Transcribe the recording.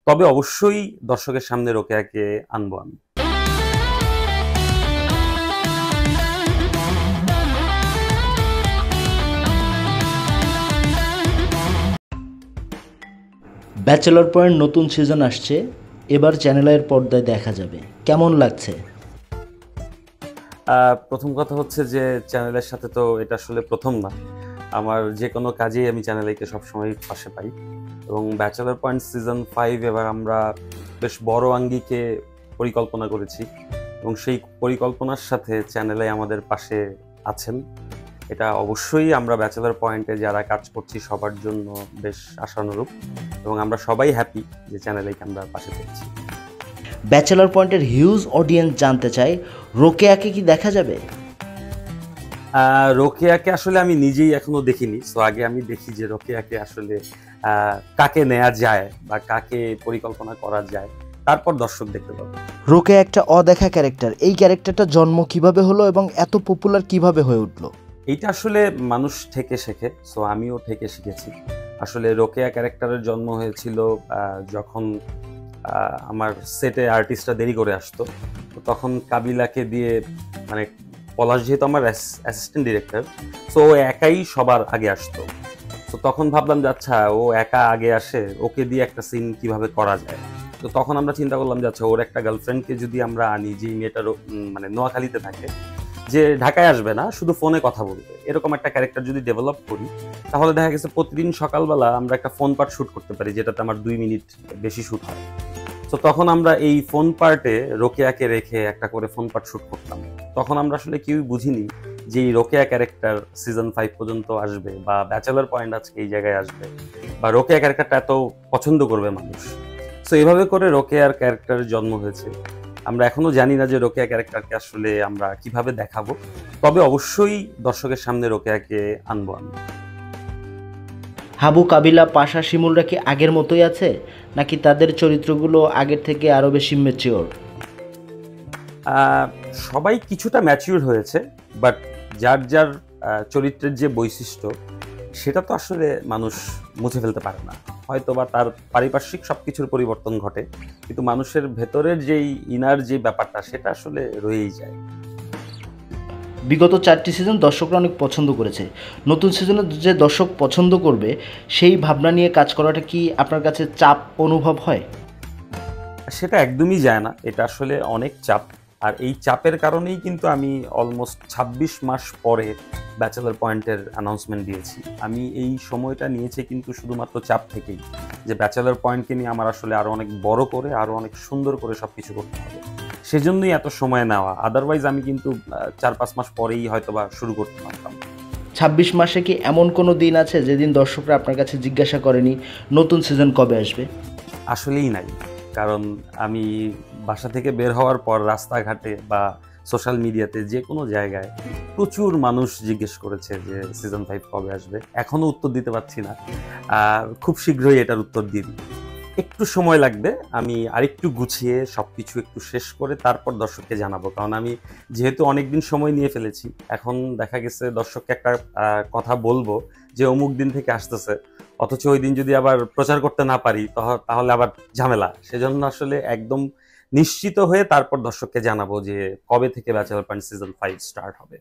তবে অবশ্যই দর্শকের সামনে রোকেয়াকে আনবো আমি। ব্যাচেলর পয়েন্ট নতুন সিজন আসছে, এবার চ্যানেলের পর্দায় দেখা যাবে, কেমন লাগছে? প্রথম কথা হচ্ছে যে চ্যানেলের সাথে তো এটা আসলে প্রথম না। আমার যে কোনো কাজেই আমি চ্যানেলকে সবসময় পাশে পাই, এবং ব্যাচেলর পয়েন্ট সিজন 5 এবার আমরা বেশ বড় আঙ্গিকে পরিকল্পনা করেছি, এবং সেই পরিকল্পনার সাথে চ্যানেলে আমাদের পাশে আছেন। এটা অবশ্যই আমরা ব্যাচেলর পয়েন্টে যারা কাজ করছি সবার জন্য বেশ আশানুরূপ, এবং আমরা সবাই হ্যাপি যে চ্যানেলেকে আমরা পাশে পেয়েছি। ব্যাচেলর পয়েন্টের হিউজ অডিয়েন্স জানতে চায়, রোকেয়াকে কি দেখা যাবে? রোকেয়াকে আসলে আমি নিজেই এখনো দেখিনি, সো আগে আমি দেখি যে রোকেয়াকে আসলে কাকে নেওয়া যায় বা কাকে পরিকল্পনা করা যায়, তারপর দর্শক দেখতে পাবে। রোকেয়া একটা অদেখা ক্যারেক্টার, এই ক্যারেক্টারটা জন্ম কিভাবে হলো এবং এত পপুলার কিভাবে হয়ে উঠলো? এইটা আসলে মানুষ থেকে শেখে, সো আমিও থেকে শিখেছি। আসলে রোকেয়া ক্যারেক্টারের জন্ম হয়েছিল যখন আমার সেটে আর্টিস্টরা দেরি করে আসতো, তো তখন কাবিলাকে দিয়ে, মানে পলাশ যেহেতু আমার অ্যাসিস্ট্যান্ট ডিরেক্টর, সো ও একাই সবার আগে আসতো। তো তখন ভাবলাম যে আচ্ছা, ও একা আগে আসে, ওকে দিয়ে একটা সিন কিভাবে করা যায়। তো তখন আমরা চিন্তা করলাম যে আচ্ছা, ওর একটা গার্লফ্রেন্ডকে যদি আমরা আনি, যে মেয়েটার মানে নোয়াখালীতে থাকে, যে ঢাকায় আসবে না, শুধু ফোনে কথা বলবে, এরকম একটা ক্যারেক্টার যদি ডেভেলপ করি, তাহলে দেখা গেছে প্রতিদিন সকালবেলা আমরা একটা ফোন পার্ট শুট করতে পারি, যেটাতে আমার 2 মিনিট বেশি শুট হয়। তো তখন আমরা এই ফোন পার্টে রোকেয়াকে রেখে একটা করে ফোন পার্ট শুট করতাম। তখন আমরা আসলে কেউই বুঝিনি যে এই রোকেয়া ক্যারেক্টার সিজন 5 পর্যন্ত আসবে, বা ব্যাচেলর পয়েন্ট আজকে এই জায়গায় আসবে, বা রোকেয়া ক্যারেক্টারটা এত পছন্দ করবে মানুষ। সো এভাবে করে রোকেয়ার ক্যারেক্টারের জন্ম হয়েছে। আমরা এখনো জানি না যে রোকেয়া ক্যারেক্টারকে আসলে আমরা কিভাবে দেখাবো, তবে অবশ্যই দর্শকের সামনে রোকেয়াকে আনবো আমি। হাবু, কাবিলা, পাশা, শিমুলরা কি আগের মতোই আছে, নাকি তাদের চরিত্রগুলো আগের থেকে আরও বেশি ম্যাচিওর? সবাই কিছুটা ম্যাচিউর হয়েছে, বাট যার যার চরিত্রের যে বৈশিষ্ট্য, সেটা তো আসলে মানুষ মুছে ফেলতে পারে না। হয়তো বা তার পারিপার্শ্বিক সবকিছুর পরিবর্তন ঘটে, কিন্তু মানুষের ভেতরের যেই ইনার যে ব্যাপারটা, সেটা আসলে রয়েই যায়। বিগত 4টি সিজন দর্শকরা অনেক পছন্দ করেছে, নতুন সিজনে যে দর্শক পছন্দ করবে সেই ভাবনা নিয়ে কাজ করাটা কি আপনার কাছে চাপ অনুভব হয়? সেটা একদমই যায় না, এটা আসলে অনেক চাপ। আর এই চাপের কারণেই কিন্তু আমি অলমোস্ট 26 মাস পরে ব্যাচেলর পয়েন্টের অ্যানাউন্সমেন্ট দিয়েছি। আমি এই সময়টা নিয়েছি কিন্তু শুধুমাত্র চাপ থেকেই, যে ব্যাচেলর পয়েন্টকে নিয়ে আমার আসলে আরও অনেক বড় করে, আরও অনেক সুন্দর করে সব কিছু করতে হবে। সেজন্যই এত সময় নেওয়া, আদারওয়াইজ আমি কিন্তু 4-5 মাস পরেই হয়তো বা শুরু করতে পারতাম। 26 মাসে কি এমন কোনো দিন আছে যেদিন দর্শকরা আপনার কাছে জিজ্ঞাসা করেনি নতুন সিজন কবে আসবে? আসলেই নাই। কারণ আমি বাসা থেকে বের হওয়ার পর রাস্তাঘাটে বা সোশ্যাল মিডিয়াতে যে কোনো জায়গায় প্রচুর মানুষ জিজ্ঞেস করেছে যে সিজন 5 কবে আসবে। এখনো উত্তর দিতে পারছি না। খুব শীঘ্রই এটার উত্তর দিয়ে দিব। একটু সময় লাগবে। আমি আরেকটু গুছিয়ে সবকিছু একটু শেষ করে তারপর দর্শককে জানাবো। কারণ আমি যেহেতু অনেকদিন সময় নিয়ে ফেলেছি, এখন দেখা গেছে দর্শককে একটা কথা বলবো যে অমুক দিন থেকে আসতেছে। অথচ ওই দিন যদি আবার প্রচার করতে না পারি, তাহলে আবার ঝামেলা। সেজন্য আসলে একদম নিশ্চিত হয়ে তারপর দর্শককে জানাবো যে কবে থেকে ব্যাচেলর পয়েন্ট সিজন 5 স্টার্ট হবে।